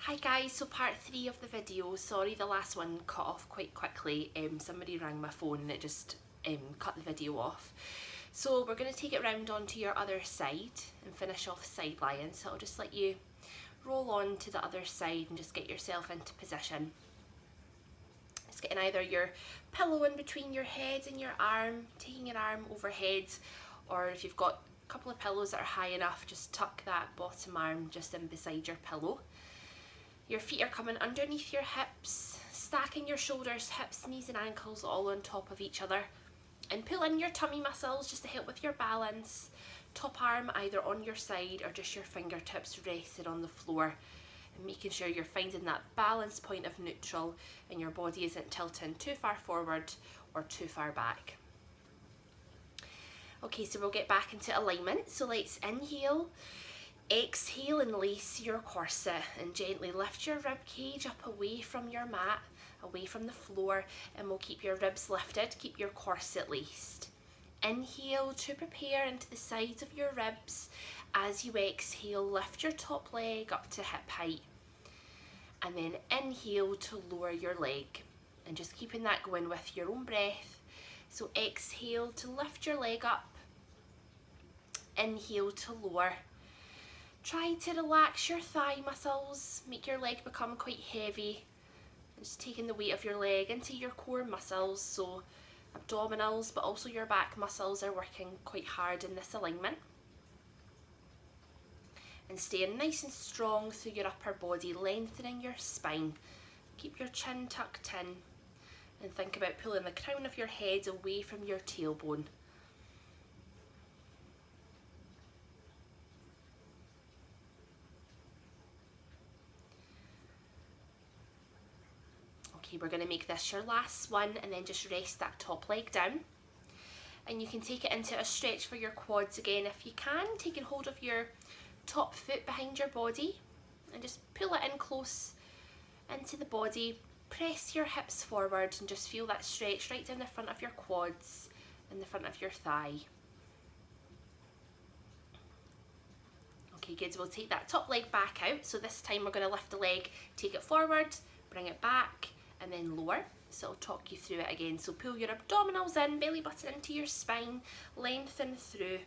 Hi guys, so part 3 of the video. Sorry the last one cut off quite quickly. Somebody rang my phone and it just cut the video off. So we're going to take it round onto your other side and finish off side lying. So I'll just let you roll on to the other side and just get yourself into position. Just getting either your pillow in between your head and your arm, taking your arm overhead, or if you've got a couple of pillows that are high enough, just tuck that bottom arm just in beside your pillow. Your feet are coming underneath your hips, stacking your shoulders, hips, knees and ankles all on top of each other. And pull in your tummy muscles just to help with your balance. Top arm either on your side or just your fingertips rested on the floor. And making sure you're finding that balance point of neutral and your body isn't tilting too far forward or too far back. Okay, so we'll get back into alignment. So let's inhale. Exhale and lace your corset and gently lift your rib cage up away from your mat, away from the floor, and we'll keep your ribs lifted, keep your corset laced. Inhale to prepare into the sides of your ribs. As you exhale, lift your top leg up to hip height. And then inhale to lower your leg. And just keeping that going with your own breath. So exhale to lift your leg up. Inhale to lower. Try to relax your thigh muscles, make your leg become quite heavy. Just taking the weight of your leg into your core muscles, so abdominals but also your back muscles are working quite hard in this alignment. And staying nice and strong through your upper body, lengthening your spine. Keep your chin tucked in and think about pulling the crown of your head away from your tailbone. We're going to make this your last one and then just rest that top leg down. And you can take it into a stretch for your quads again if you can, taking hold of your top foot behind your body and just pull it in close into the body. Press your hips forward and just feel that stretch right down the front of your quads and the front of your thigh. Okay, good. We'll take that top leg back out. So this time we're going to lift the leg, take it forward, bring it back, and then lower. So I'll talk you through it again. So pull your abdominals in, belly button into your spine, lengthen through.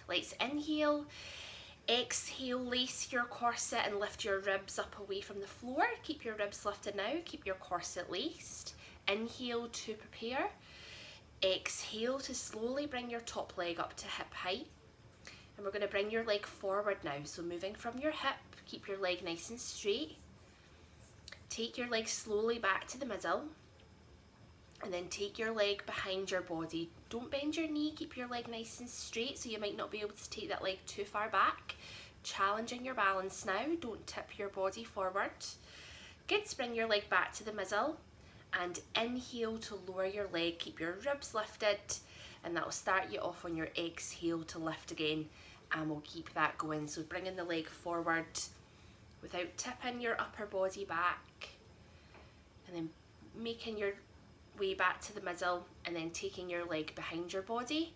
Let's inhale, exhale, lace your corset and lift your ribs up away from the floor. Keep your ribs lifted now, keep your corset laced. Inhale to prepare. Exhale to slowly bring your top leg up to hip height. And we're going to bring your leg forward now. So moving from your hip, keep your leg nice and straight. Take your leg slowly back to the middle and then take your leg behind your body. Don't bend your knee, keep your leg nice and straight so you might not be able to take that leg too far back. Challenging your balance now, don't tip your body forward. Good, bring your leg back to the middle and inhale to lower your leg, keep your ribs lifted, and that will start you off on your exhale to lift again, and we'll keep that going. So bringing the leg forward without tipping your upper body back, and then making your way back to the middle and then taking your leg behind your body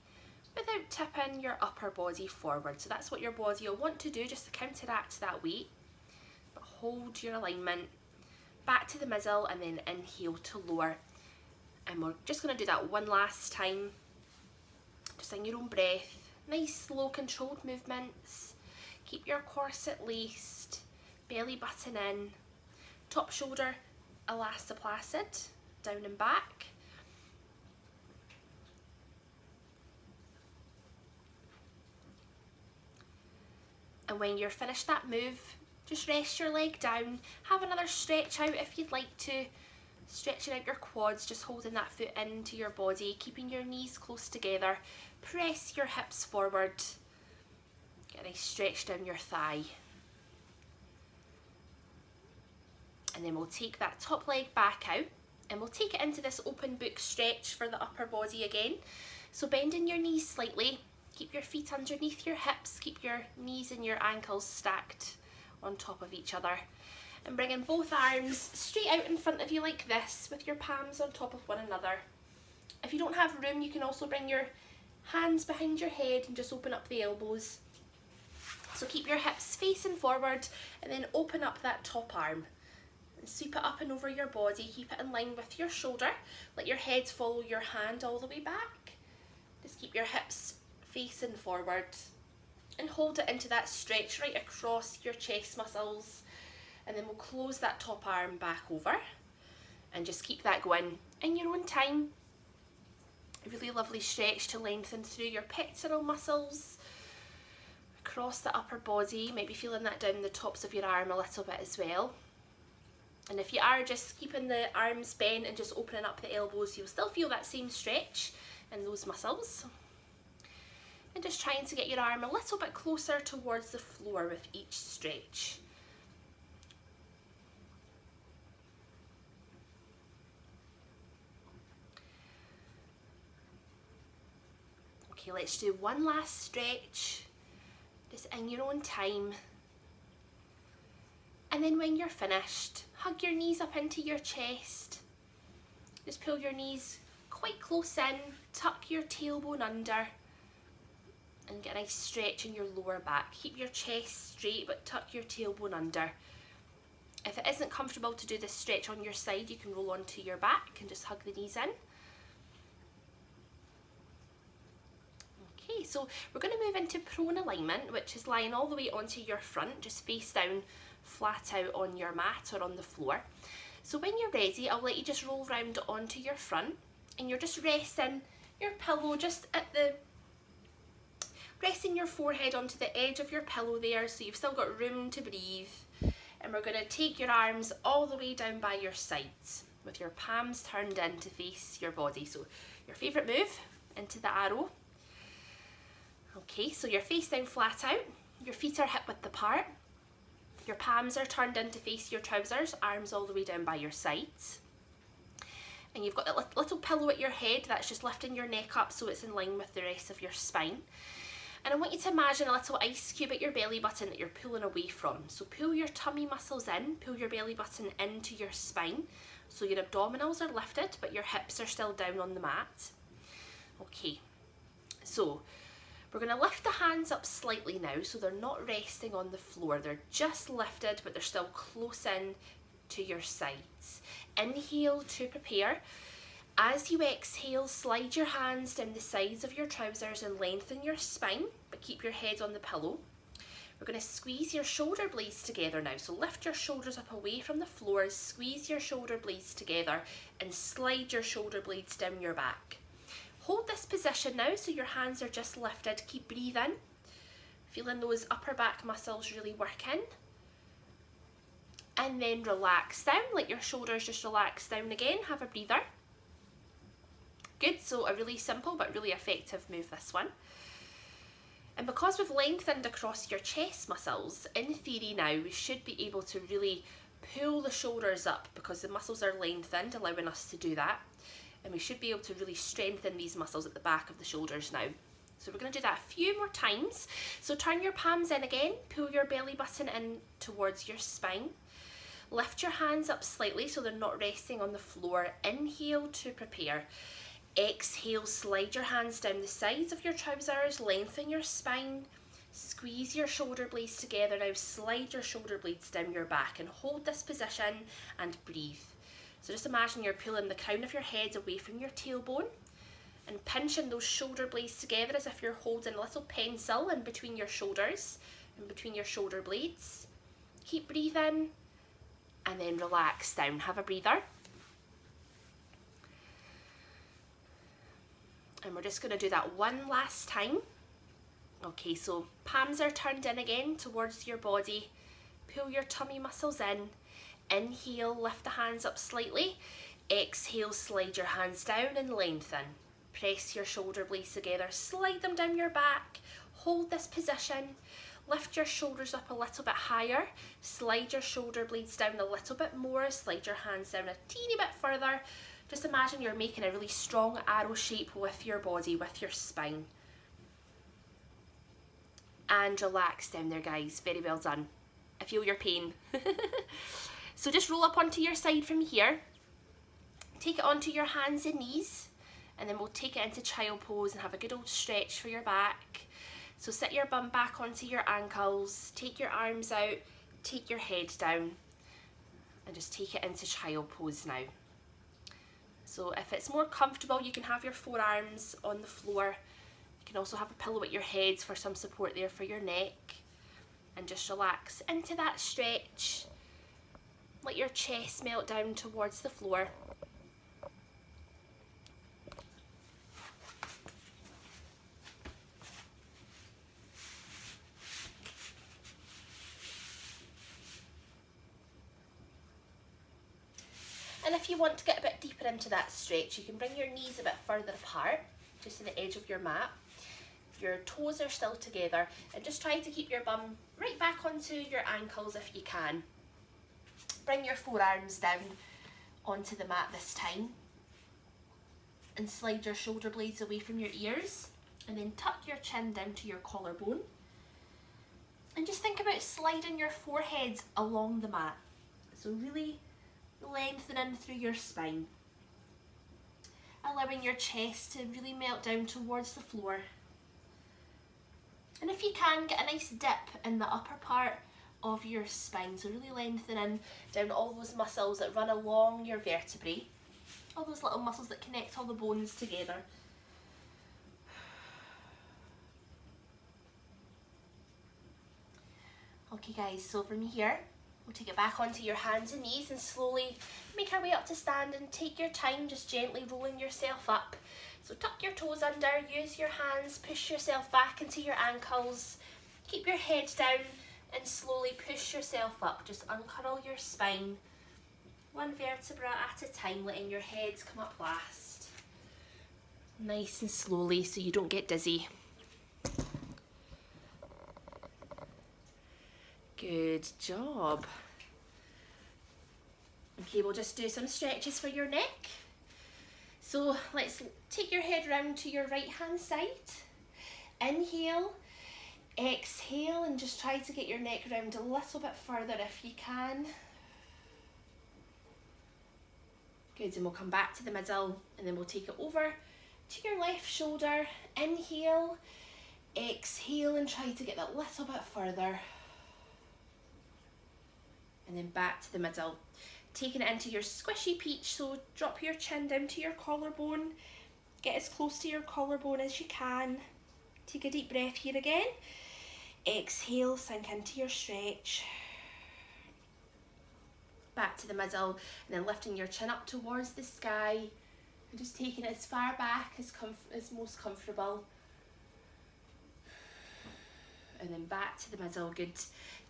without tipping your upper body forward. So that's what your body will want to do, just to counteract that weight. But hold your alignment, back to the middle, and then inhale to lower. And we're just going to do that one last time, just in your own breath. Nice slow controlled movements. Keep your corset laced, belly button in, top shoulder elastoplacid, down and back. And when you're finished that move, just rest your leg down, have another stretch out if you'd like to, stretching out your quads, just holding that foot into your body, keeping your knees close together, press your hips forward, get a nice stretch down your thigh. And then we'll take that top leg back out and we'll take it into this open book stretch for the upper body again. So bending your knees slightly, keep your feet underneath your hips, keep your knees and your ankles stacked on top of each other. And bringing both arms straight out in front of you like this with your palms on top of one another. If you don't have room, you can also bring your hands behind your head and just open up the elbows. So keep your hips facing forward and then open up that top arm. And sweep it up and over your body, keep it in line with your shoulder. Let your head follow your hand all the way back. Just keep your hips facing forward and hold it into that stretch right across your chest muscles. And then we'll close that top arm back over and just keep that going in your own time. A really lovely stretch to lengthen through your pectoral muscles, across the upper body, maybe feeling that down the tops of your arm a little bit as well. And if you are just keeping the arms bent and just opening up the elbows, you'll still feel that same stretch in those muscles. And just trying to get your arm a little bit closer towards the floor with each stretch. Okay, let's do one last stretch, just in your own time. And then when you're finished, hug your knees up into your chest. Just pull your knees quite close in, tuck your tailbone under, and get a nice stretch in your lower back. Keep your chest straight, but tuck your tailbone under. If it isn't comfortable to do this stretch on your side, you can roll onto your back and just hug the knees in. Okay, so we're going to move into prone alignment, which is lying all the way onto your front, just face down, flat out on your mat or on the floor. So when you're ready, I'll let you just roll round onto your front, and you're just resting your pillow just at the, resting your forehead onto the edge of your pillow there, so you've still got room to breathe. And we're going to take your arms all the way down by your sides with your palms turned in to face your body. So your favourite move, into the arrow. Okay, so you're face down flat out, your feet are hip width apart, your palms are turned in to face your trousers, arms all the way down by your sides. And you've got that little pillow at your head that's just lifting your neck up so it's in line with the rest of your spine. And I want you to imagine a little ice cube at your belly button that you're pulling away from. So pull your tummy muscles in, pull your belly button into your spine. So your abdominals are lifted, but your hips are still down on the mat. Okay, so we're going to lift the hands up slightly now, so they're not resting on the floor. They're just lifted, but they're still close in to your sides. Inhale to prepare. As you exhale, slide your hands down the sides of your trousers and lengthen your spine, but keep your head on the pillow. We're going to squeeze your shoulder blades together now. So lift your shoulders up away from the floor, squeeze your shoulder blades together, and slide your shoulder blades down your back. Hold this position now, so your hands are just lifted. Keep breathing, feeling those upper back muscles really working. And then relax down, let your shoulders just relax down again. Have a breather. Good, so a really simple but really effective move, this one. And because we've lengthened across your chest muscles, in theory now we should be able to really pull the shoulders up because the muscles are lengthened, allowing us to do that. And we should be able to really strengthen these muscles at the back of the shoulders now. So we're going to do that a few more times. So turn your palms in again, pull your belly button in towards your spine. Lift your hands up slightly so they're not resting on the floor. Inhale to prepare. Exhale, slide your hands down the sides of your trousers, lengthen your spine, squeeze your shoulder blades together. Now slide your shoulder blades down your back and hold this position and breathe. So just imagine you're pulling the crown of your head away from your tailbone and pinching those shoulder blades together as if you're holding a little pencil in between your shoulders and between your shoulder blades. Keep breathing and then relax down. Have a breather. And we're just going to do that one last time. Okay, so palms are turned in again towards your body. Pull your tummy muscles in. Inhale, lift the hands up slightly. Exhale, slide your hands down and lengthen. Press your shoulder blades together, slide them down your back. Hold this position. Lift your shoulders up a little bit higher. Slide your shoulder blades down a little bit more. Slide your hands down a teeny bit further. Just imagine you're making a really strong arrow shape with your body, with your spine. And relax down there, guys. Very well done. I feel your pain. So just roll up onto your side from here. Take it onto your hands and knees. And then we'll take it into child pose and have a good old stretch for your back. So sit your bum back onto your ankles, take your arms out, take your head down, and just take it into child pose now. So if it's more comfortable, you can have your forearms on the floor. You can also have a pillow at your head for some support there for your neck. And just relax into that stretch. Let your chest melt down towards the floor. And if you want to get a bit deeper into that stretch, you can bring your knees a bit further apart, just to the edge of your mat. Your toes are still together, and just try to keep your bum right back onto your ankles if you can. Bring your forearms down onto the mat this time, and slide your shoulder blades away from your ears, and then tuck your chin down to your collarbone. And just think about sliding your forehead along the mat. So really lengthening through your spine, allowing your chest to really melt down towards the floor. And if you can, get a nice dip in the upper part of your spine, so really lengthening down all those muscles that run along your vertebrae, all those little muscles that connect all the bones together. Okay guys, so from here, we'll take it back onto your hands and knees and slowly make our way up to stand, and take your time just gently rolling yourself up. So tuck your toes under, use your hands, push yourself back into your ankles, keep your head down and slowly push yourself up. Just uncurl your spine, one vertebra at a time, letting your head come up last. Nice and slowly so you don't get dizzy. Good job. Okay, we'll just do some stretches for your neck. So let's take your head round to your right hand side. Inhale, exhale, and just try to get your neck round a little bit further if you can. Good, and we'll come back to the middle, and then we'll take it over to your left shoulder. Inhale, exhale, and try to get that little bit further. And then back to the middle. Taking it into your squishy peach, so drop your chin down to your collarbone. Get as close to your collarbone as you can. Take a deep breath here again. Exhale, sink into your stretch. Back to the middle, and then lifting your chin up towards the sky. And just taking it as far back as most comfortable. And then back to the middle, good.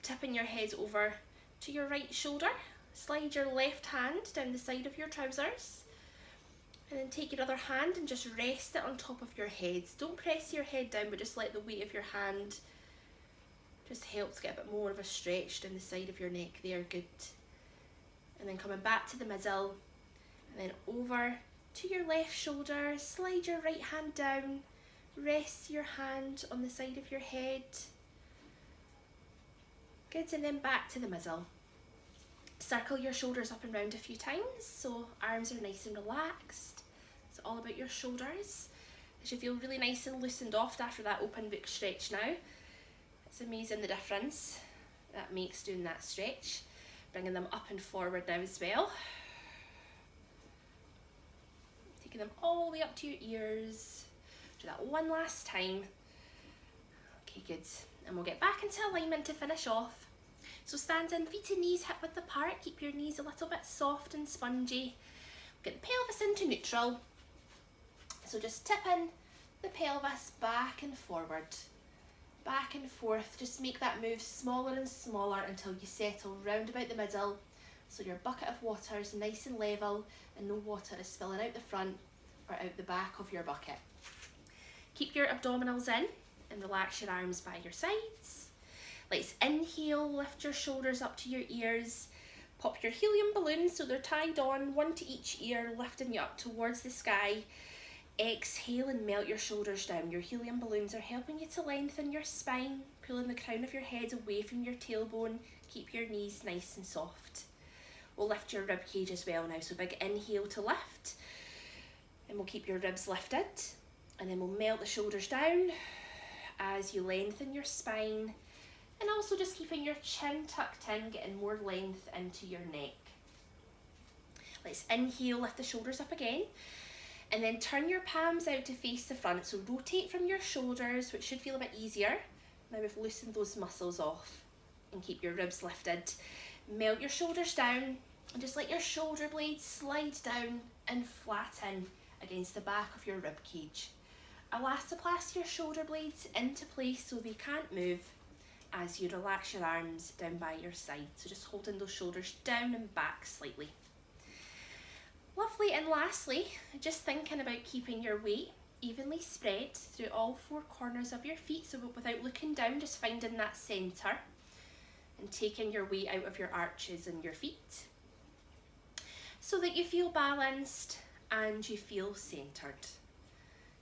Tipping your head over to your right shoulder. Slide your left hand down the side of your trousers, and then take your other hand and just rest it on top of your head. Don't press your head down, but just let the weight of your hand just helps get a bit more of a stretch down the side of your neck there. Good. And then coming back to the middle, and then over to your left shoulder. Slide your right hand down, rest your hand on the side of your head. Good, and then back to the middle. Circle your shoulders up and round a few times, so arms are nice and relaxed. It's all about your shoulders. They should feel really nice and loosened off after that open book stretch now. It's amazing the difference that makes doing that stretch. Bringing them up and forward now as well. Taking them all the way up to your ears. Do that one last time. Okay, good. And we'll get back into alignment to finish off. So stand in, feet and knees hip width apart. Keep your knees a little bit soft and spongy. Get the pelvis into neutral. So just tip in the pelvis back and forward. Back and forth. Just make that move smaller and smaller until you settle round about the middle. So your bucket of water is nice and level and no water is spilling out the front or out the back of your bucket. Keep your abdominals in and relax your arms by your sides. Let's inhale, lift your shoulders up to your ears. Pop your helium balloons so they're tied on, one to each ear, lifting you up towards the sky. Exhale and melt your shoulders down. Your helium balloons are helping you to lengthen your spine, pulling the crown of your head away from your tailbone. Keep your knees nice and soft. We'll lift your rib cage as well now, so big inhale to lift. And we'll keep your ribs lifted. And then we'll melt the shoulders down. as you lengthen your spine, and also just keeping your chin tucked in, getting more length into your neck. Let's inhale, lift the shoulders up again, and then turn your palms out to face the front. So rotate from your shoulders, which should feel a bit easier. Now we've loosened those muscles off, and keep your ribs lifted. Melt your shoulders down and just let your shoulder blades slide down and flatten against the back of your rib cage. Elastoplast your shoulder blades into place so they can't move as you relax your arms down by your side. So just holding those shoulders down and back slightly. Lovely. And lastly, just thinking about keeping your weight evenly spread through all four corners of your feet. So without looking down, just finding that center and taking your weight out of your arches and your feet so that you feel balanced and you feel centered.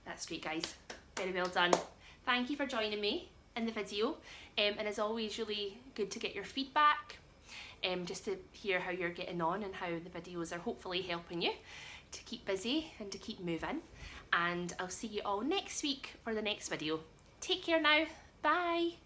That's great, guys. Very well done. Thank you for joining me in the video. And as always, really good to get your feedback, just to hear how you're getting on and how the videos are hopefully helping you to keep busy and to keep moving. And I'll see you all next week for the next video. Take care now. Bye.